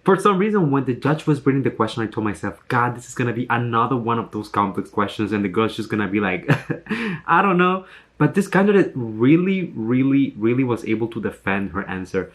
For some reason, when the judge was reading the question, I told myself, God, this is gonna be another one of those complex questions, and the girl's just gonna be like, I don't know. But this candidate really was able to defend her answer.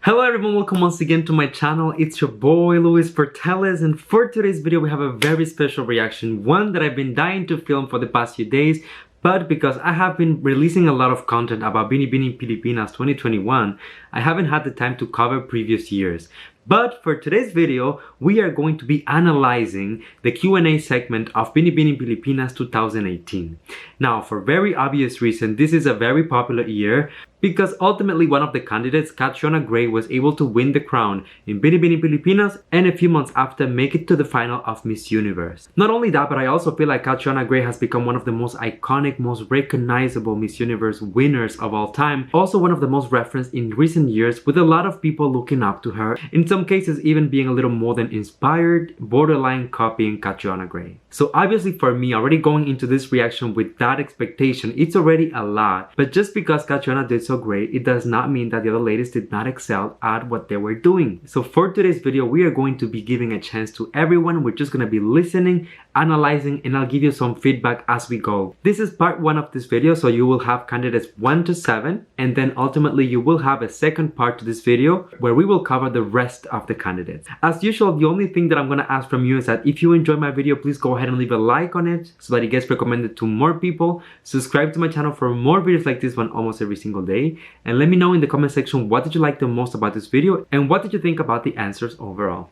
Hello everyone, welcome once again to my channel. It's your boy Luis Portelles, and for today's video we have a very special reaction, one that I've been dying to film for the past few days. But because I have been releasing a lot of content about Binibining Pilipinas 2021, I haven't had the time to cover previous years. But for today's video, we are going to be analyzing the Q&A segment of Binibining Pilipinas 2018. Now, for very obvious reason, this is a very popular year because ultimately one of the candidates, Catriona Gray, was able to win the crown in Binibining Pilipinas and a few months after make it to the final of Miss Universe. Not only that, but I also feel like Catriona Gray has become one of the most iconic, most recognizable Miss Universe winners of all time. Also one of the most referenced in recent years, with a lot of people looking up to her. In some cases even being a little more than inspired, borderline copying Catriona Gray. So obviously for me, already going into this reaction with that expectation, it's already a lot. But just because Catriona did so great, it does not mean that the other ladies did not excel at what they were doing. So for today's video, we are going to be giving a chance to everyone. We're just going to be listening, analyzing, and I'll give you some feedback as we go. This is part 1 of this video, so you will have candidates 1 to 7, and then ultimately you will have a second part to this video where we will cover the rest of the candidates. As usual, the only thing that I'm going to ask from you is that if you enjoy my video, please go ahead and leave a like on it so that it gets recommended to more people. Subscribe to my channel for more videos like this one almost every single day, and let me know in the comment section what did you like the most about this video and what did you think about the answers overall.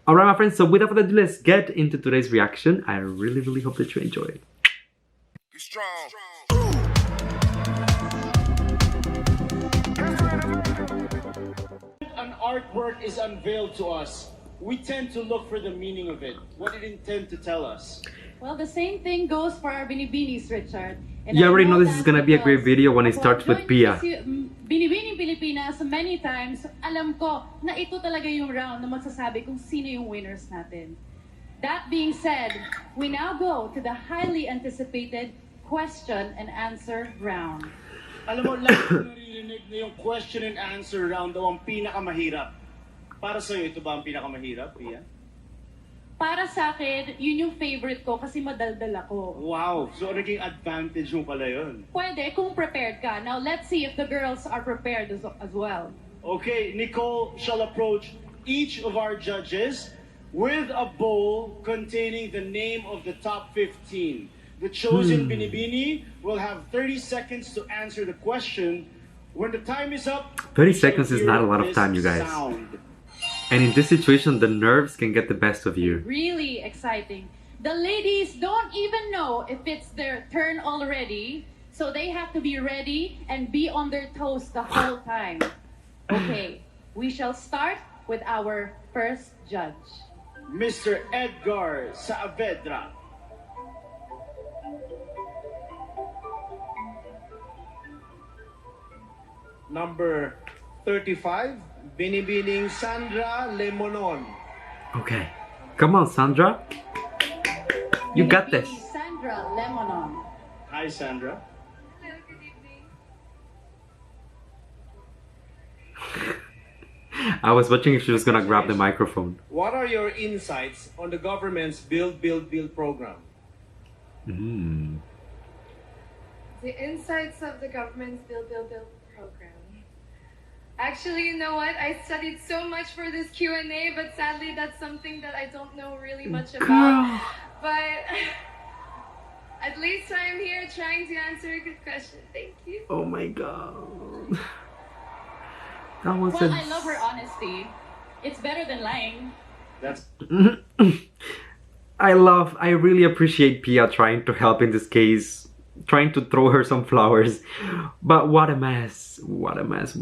Alright my friends, so without further ado, let's get into today's reaction. I really hope that you enjoy it. Be strong. An artwork is unveiled to us, we tend to look for the meaning of it, what it intends to tell us. Well, the same thing goes for our Binibinis, Richard. And You already know this is gonna be a great video when it starts with Pia. Binibining Pilipinas, many times, alam ko na ito talaga yung round na magsasabi kung sino yung winners natin. That being said, we now go to the highly anticipated question and answer round. Alam mo, lagi ko naririnig na yung question and answer round daw ang pinakamahirap. Para sa'yo, ito ba ang pinakamahirap, Pia? Para sa akin, yun yung favorite ko kasi madaldal ako. Wow! So, naging advantage mo pala yun. Pwede kung prepared ka. Now, let's see if the girls are prepared as well. Okay, Nicole shall approach each of our judges with a bowl containing the name of the top 15. The chosen Binibini will have 30 seconds to answer the question. When the time is up, 30 seconds is not a lot of time, you guys. Sound. And in this situation, the nerves can get the best of you. Really exciting. The ladies don't even know if it's their turn already, so they have to be ready and be on their toes the whole time. Okay, we shall start with our first judge. Mr. Edgar Saavedra. Number 35, Binibining Sandra Lemonon. Okay. Come on, Sandra. You got this. Sandra Lemonon. Hi, Sandra. Hello, good evening. I was watching if she was gonna grab the microphone. What are your insights on the government's Build program? The insights of the government's Build program. Actually, you know what? I studied so much for this Q&A, but sadly that's something that I don't know really much about. But at least I'm here trying to answer a good question. Thank you. Oh my god. That was Well, I love her honesty. It's better than lying. That's I really appreciate Pia trying to help in this case, trying to throw her some flowers. But what a mess. What a mess.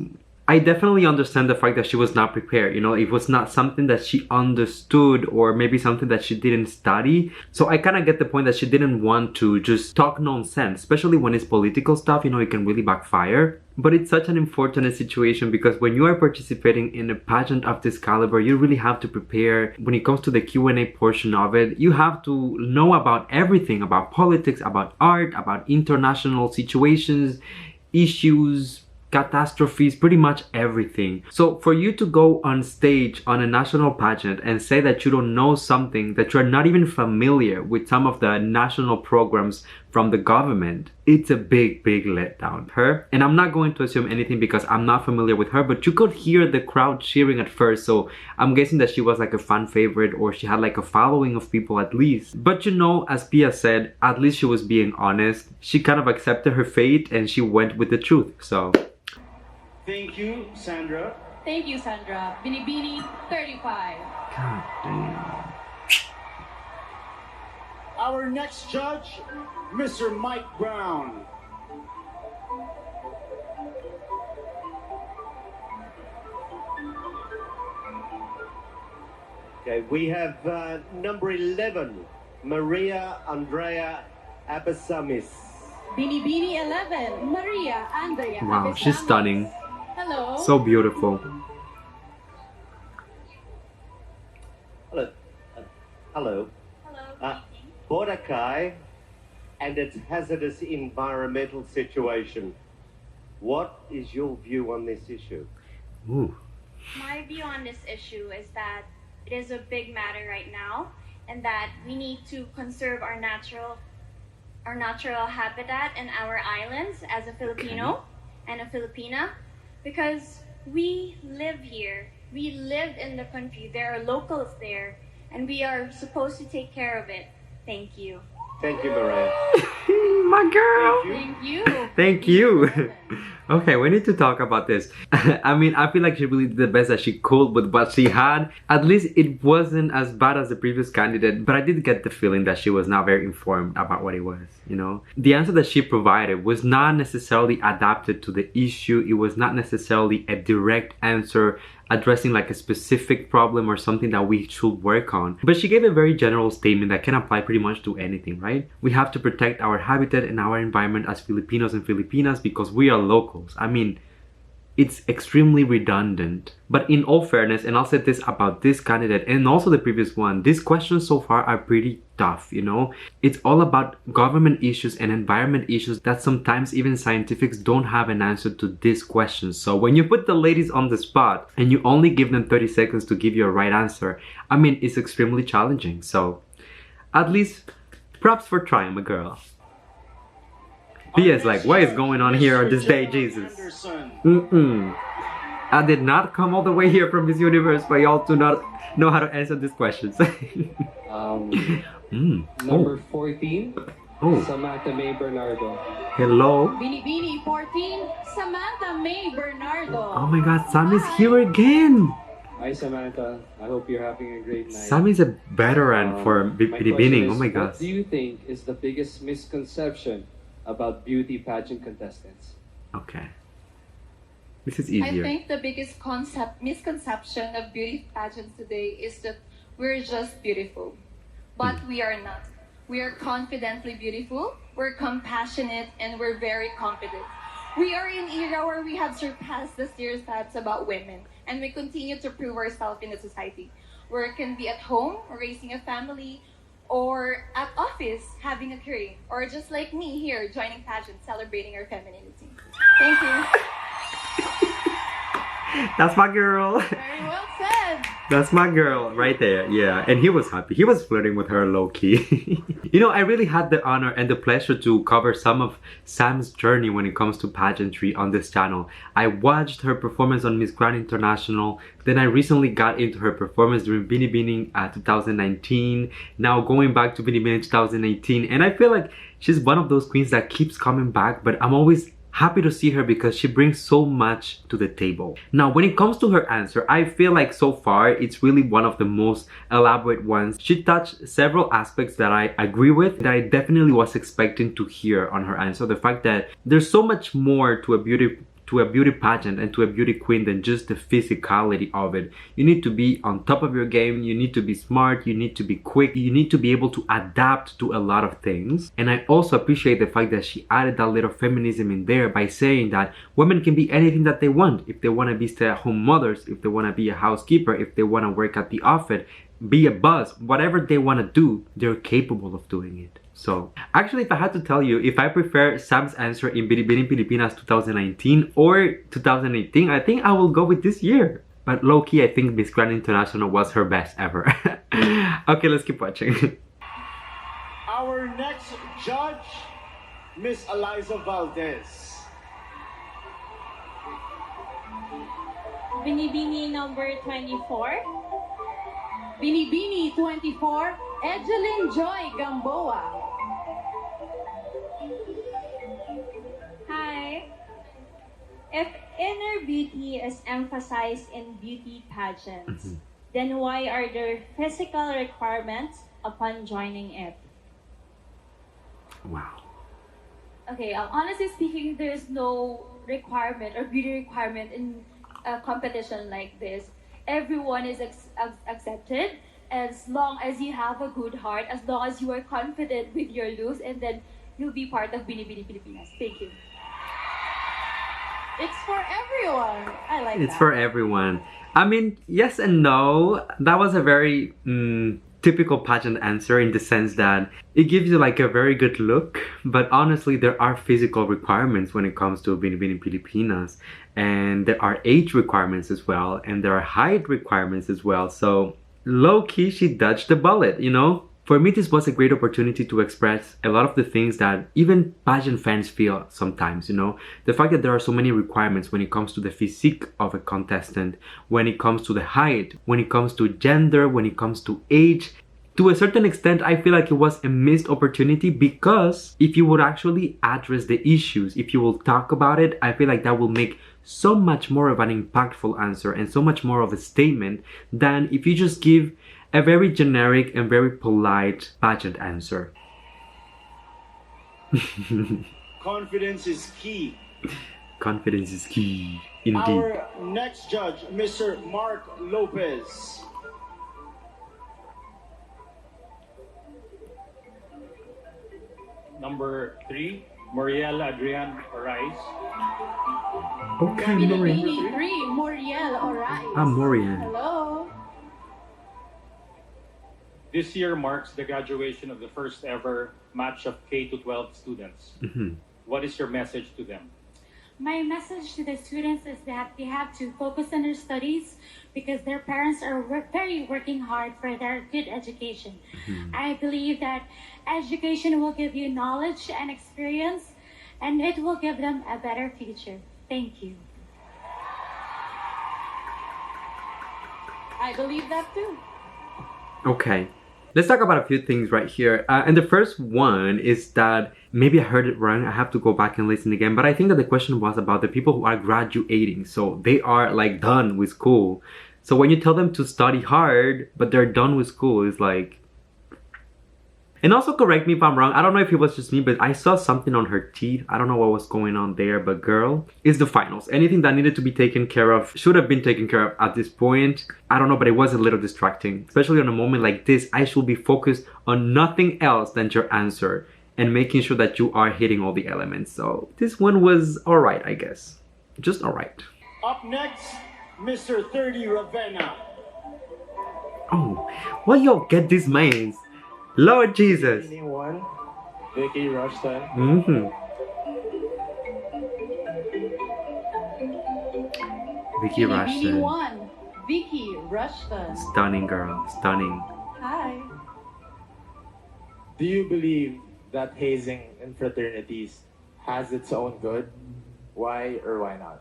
I definitely understand the fact that she was not prepared. You know, it was not something that she understood or maybe something that she didn't study. So I kind of get the point that she didn't want to just talk nonsense, especially when it's political stuff. You know, it can really backfire. But it's such an unfortunate situation because when you are participating in a pageant of this caliber, you really have to prepare. When it comes to the Q&A portion of it, you have to know about everything, about politics, about art, about international situations, issues, catastrophes, pretty much everything. So for you to go on stage on a national pageant and say that you don't know something, that you're not even familiar with some of the national programs from the government, it's a big letdown. Her, and I'm not going to assume anything because I'm not familiar with her, but you could hear the crowd cheering at first, so I'm guessing that she was like a fan favorite, or she had like a following of people at least. But you know, as Pia said, at least she was being honest. She kind of accepted her fate and she went with the truth. So Thank you, Sandra. Thank you, Sandra. Binibini 35. God damn. Our next judge, Mr. Mike Brown. Okay, we have number 11, Maria Andrea Abasamis. Binibini 11. Maria Andrea. Wow, she's Abesamis. stunning. Hello. So beautiful. Hello. Hello. Hello. Boracay and its hazardous environmental situation. What is your view on this issue? Ooh. My view on this issue is that it is a big matter right now, and that we need to conserve our natural habitat and our islands as a Filipino and a Filipina, because we live here. We live in the country. There are locals there, and we are supposed to take care of it. Thank you. Thank you, Maria. My girl. Thank you. Thank you. Okay, we need to talk about this. I mean, I feel like she really did the best that she could with what she had. At least it wasn't as bad as the previous candidate, but I did get the feeling that she was not very informed about what it was, you know? The answer that she provided was not necessarily adapted to the issue. It was not necessarily a direct answer addressing like a specific problem or something that we should work on. But she gave a very general statement that can apply pretty much to anything, right? We have to protect our habitat and our environment as Filipinos and Filipinas because we are locals. I mean, it's extremely redundant. But in all fairness, and I'll say this about this candidate and also the previous one, these questions so far are pretty tough, you know? It's all about government issues and environment issues that sometimes even scientifics don't have an answer to these questions. So when you put the ladies on the spot and you only give them 30 seconds to give you a right answer, I mean, it's extremely challenging. So at least props for trying, my girl. P.S. like, what is going on here on this day, Jesus? I did not come all the way here from this universe for y'all to not know how to answer these questions. Number 14, Oh, Samantha May Bernardo. hello. Binibini 14. Samantha May Bernardo. Oh my god, Sammy's here again. Hi Samantha, I hope you're having a great night. Sammy's a veteran for My Binibining. question Oh is, my what gosh. do you think is the biggest misconception about beauty pageant contestants? Okay. This is I easier. think the biggest misconception of beauty pageants today is that we're just beautiful. But we are not. We are confidently beautiful, we're compassionate, and we're very confident. We are in an era where we have surpassed the stereotypes about women, and we continue to prove ourselves in the society. Where it can be at home, raising a family, or at office, having a career, or just like me here, joining pageants, celebrating our femininity. Thank you. That's my girl. Very well said. That's my girl right there. Yeah, and he was happy. He was flirting with her low-key. You know, I really had the honor and the pleasure to cover some of Sam's journey when it comes to pageantry on this channel. I watched her performance on Miss Grand International. Then I recently got into her performance during Binibining 2019. Now going back to Binibining 2018. And I feel like she's one of those queens that keeps coming back. But I'm always happy to see her because she brings so much to the table. Now, when it comes to her answer, I feel like so far it's really one of the most elaborate ones. She touched several aspects that I agree with, that I definitely was expecting to hear on her answer. The fact that there's so much more to a beauty pageant and to a beauty queen than just the physicality of it. You need to be on top of your game, you need to be smart, you need to be quick, you need to be able to adapt to a lot of things. And I also appreciate the fact that she added that little feminism in there by saying that women can be anything that they want. If they want to be stay-at-home mothers, if they want to be a housekeeper, if they want to work at the office, be a boss, whatever they want to do, they're capable of doing it. So actually, if I had to tell you if I prefer Sam's answer in Binibining Pilipinas 2019 or 2018, I think I will go with this year. But low-key, I think Miss Grand International was her best ever. Okay, let's keep watching. Our next judge, Miss Eliza Valdez. Binibini number 24. Binibini 24, Angeline Joy Gamboa. Hi. If inner beauty is emphasized in beauty pageants, then why are there physical requirements upon joining it? Wow. Okay, honestly speaking, there's no requirement or beauty requirement in a competition like this. Everyone is accepted as long as you have a good heart, as long as you are confident with your looks, and then you'll be part of Binibining Pilipinas. Thank you. It's for everyone. I like It's that. for everyone. I mean, yes and no. That was a very typical pageant answer in the sense that it gives you like a very good look, but honestly there are physical requirements when it comes to Binibining Pilipinas, and there are age requirements as well, and there are height requirements as well. So low-key, she dodged the bullet, you know? For me, this was a great opportunity to express a lot of the things that even pageant fans feel sometimes, you know? The fact that there are so many requirements when it comes to the physique of a contestant, when it comes to the height, when it comes to gender, when it comes to age. To a certain extent, I feel like it was a missed opportunity, because if you would actually address the issues, if you will talk about it, I feel like that will make so much more of an impactful answer and so much more of a statement than if you just give a very generic and very polite pageant answer. Confidence is key. Confidence is key, indeed. Our next judge, Mr. Mark Lopez. Number 3, Marielle Adrian Rice. Okay, Binibini Marielle. 3, Marielle Orice. Marielle. Hello. This year marks the graduation of the first ever match of K-12 students. What is your message to them? My message to the students is that they have to focus on their studies because their parents are working hard for their good education. I believe that education will give you knowledge and experience, and it will give them a better future. Thank you. I believe that too. Okay, let's talk about a few things right here. And the first one is that maybe I heard it wrong. I have to go back and listen again. But I think that the question was about the people who are graduating. So they are like done with school. So when you tell them to study hard, but they're done with school, it's like... And also correct me if I'm wrong. I don't know if it was just me, but I saw something on her teeth. I don't know what was going on there, but girl, it's the finals. Anything that needed to be taken care of should have been taken care of at this point. I don't know, but it was a little distracting. Especially on a moment like this, I should be focused on nothing else than your answer and making sure that you are hitting all the elements. So this one was alright, I guess. Just alright. Up next, Mr. 30 Ravenna. Oh, why y'all get these names? Lord Jesus. One, Vicky Rushton. Vicky Binibini Rushton. 1, Vicky Rushton. Stunning girl, stunning. Hi. Do you believe that hazing in fraternities has its own good? Why or why not?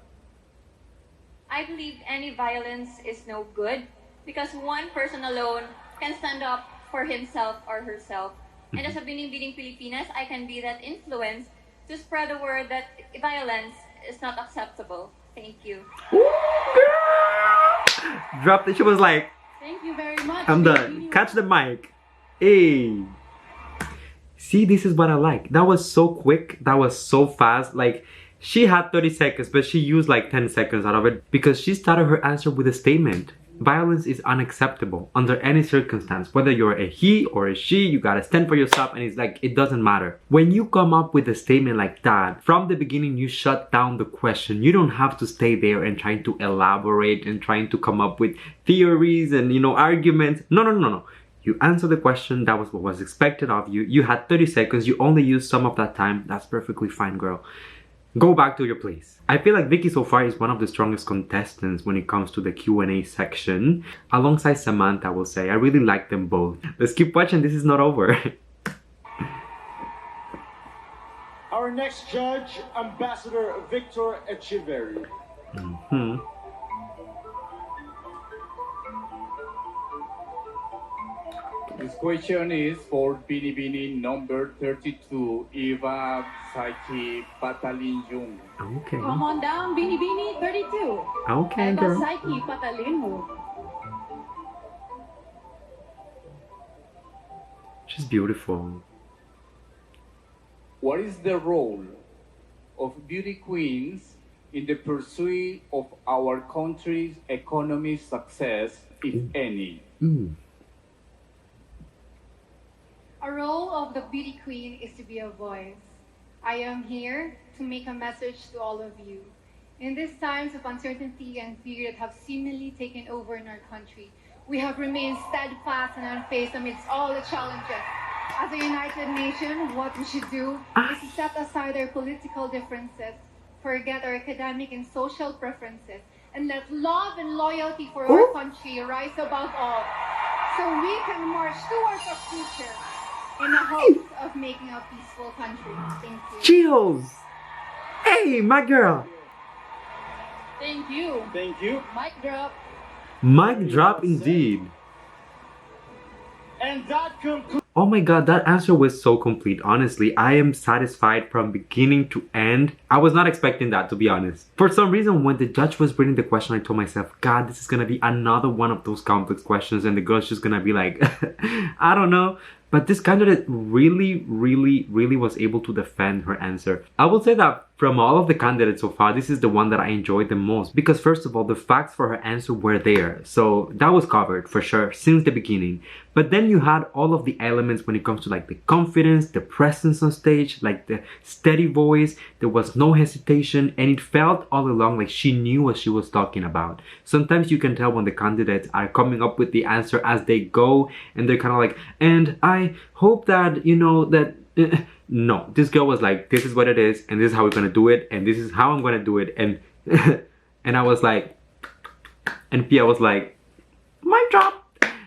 I believe any violence is no good because one person alone can stand up for himself or herself. And as a Bininbining Pilipinas, I can be that influence to spread the word that violence is not acceptable. Thank you. Dropped it. She was like, Thank you very much. I'm done. Catch the mic. Hey. See, this is what I like. That was so quick. That was so fast. Like, she had 30 seconds, but she used like 10 seconds out of it because she started her answer with a statement. Violence is unacceptable under any circumstance. Whether you're a he or a she, you gotta stand for yourself, and it's like, it doesn't matter. When you come up with a statement like that, from the beginning you shut down the question. You don't have to stay there and trying to elaborate and trying to come up with theories and, you know, arguments. No. You answered the question, that was what was expected of you. You had 30 seconds, you only used some of that time. That's perfectly fine, girl. Go back to your place. I feel like Vicky so far is one of the strongest contestants when it comes to the Q&A section. Alongside Samantha, I will say. I really like them both. Let's keep watching, this is not over. Our next judge, Ambassador Victor Echeverry. This question is for Binibining number 32, Eva Psyche Patalin Jung. Okay. Come on down, Binibini 32. Okay, Eva girl. Psyche patalin mo. She's beautiful. What is the role of beauty queens in the pursuit of our country's economic success, if any? A role of the beauty queen is to be a voice. I am here to make a message to all of you. In these times of uncertainty and fear that have seemingly taken over in our country, we have remained steadfast and unfazed amidst all the challenges. As a united nation, what we should do is to set aside our political differences, forget our academic and social preferences, and let love and loyalty for our country rise above all, so we can march towards a future in the hopes of making a peaceful country. Thank you. Chills! Hey, my girl! Thank you. Thank you. Mic drop. Mic drop indeed. And that concludes. Oh my god, that answer was so complete. Honestly, I am satisfied from beginning to end. I was not expecting that, to be honest. For some reason, when the judge was reading the question, I told myself, God, this is gonna be another one of those complex questions, and the girl's just gonna be like, I don't know. But this candidate really was able to defend her answer. I will say that from all of the candidates so far, this is the one that I enjoyed the most. Because first of all, the facts for her answer were there. So that was covered for sure since the beginning. But then you had all of the elements when it comes to like the confidence, the presence on stage, like the steady voice. There was no hesitation, and it felt all along like she knew what she was talking about. Sometimes you can tell when the candidates are coming up with the answer as they go, and they're kind of like, and I hope that, you know, that... No, this girl was like, this is what it is, and this is how we're gonna do it, and this is how I'm gonna do it, and and I was like, and Pia was like, mic drop.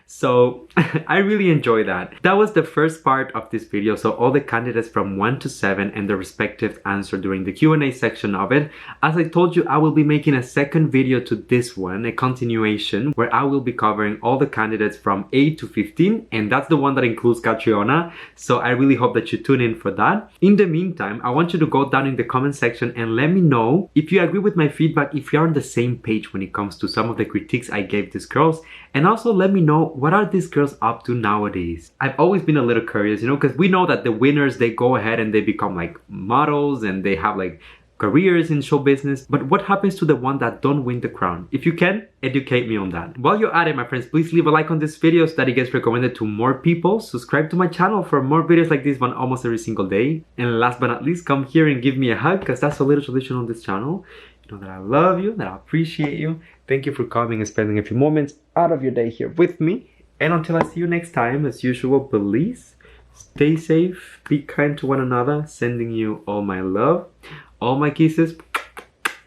So I really enjoyed that. That was the first part of this video. So all the candidates from 1 to 7 and their respective answer during the Q&A section of it. As I told you, I will be making a second video to this one, a continuation, where I will be covering all the candidates from 8 to 15, and that's the one that includes Catriona. So I really hope that you tune in for that. In the meantime, I want you to go down in the comment section and let me know if you agree with my feedback, if you're on the same page when it comes to some of the critiques I gave these girls, and also let me know what are these girls up to nowadays. I've always been a little curious, you know, because we know that the winners, they go ahead and they become like models and they have like careers in show business. But what happens to the one that don't win the crown? If you can, educate me on that. While you're at it, my friends, please leave a like on this video so that it gets recommended to more people. Subscribe to my channel for more videos like this one almost every single day. And last but not least, come here and give me a hug, because that's a little tradition on this channel. You know that I love you, that I appreciate you. Thank you for coming and spending a few moments out of your day here with me. And until I see you next time, as usual, please stay safe, be kind to one another, sending you all my love, all my kisses,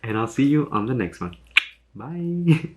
and I'll see you on the next one. Bye.